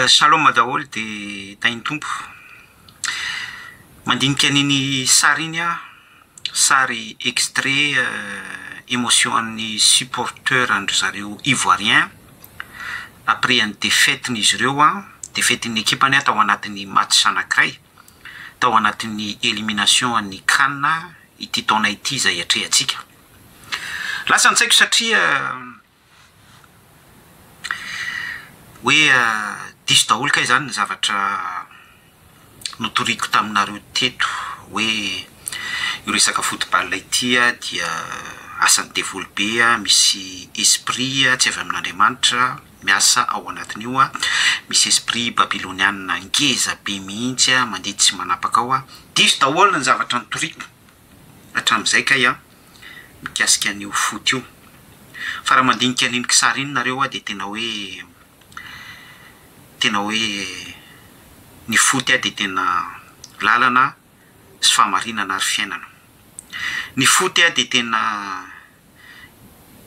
Shalom daholo dia tainy tompo. Mandinika an'iny sary iny a, sary extrait émotion an'ny supporteur andry zareo ivoirien après une défaite n'izy ireo a, défaite ny équipe-ny tao anatin'ny match anankiray, tao anatin'ny élimination an'ny CAN ity taona ity izay atrehantsika. Lasa antsaiko satria hoe diso daholo kay zany ny zavatra notoriko taminareo teto hoe io resaka football ity dia asan'ny développé misy esprit tsy avy amin'Andriamanitra miasa ao anatin'io misy esprit babyloniana ngeza be mihitsy mandeha tsy manapaka ao diso daholo ny zavatra notoriko hatramin'izay kay mikasika an'io foot io fa raha mandinika an'iny kisary iny nareo dia tena hoe ny foot dia tena lalana sy famarinana ary fiainana. Ny foot dia tena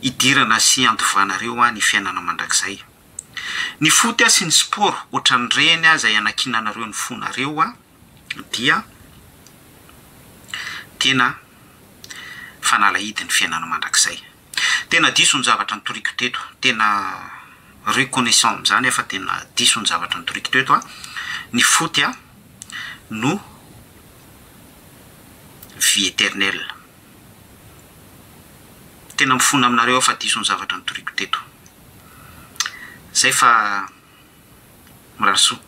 idirana sy andovanareo ny fiainana mandrakizay. Ny foot sy ny sport ohatran'ireny izay anakinanareo ny fonareo dia tena fanalahidi ny fiainana mandrakizay. Tena diso ny zavatra notoriko teto, tena reconnaissant zany fa tena diso ny zavatra notoriko teto ny foot no vie éternelle. Tena mifona aminareo fa diso ny zavatra notoriko teto. Zay fa miraso.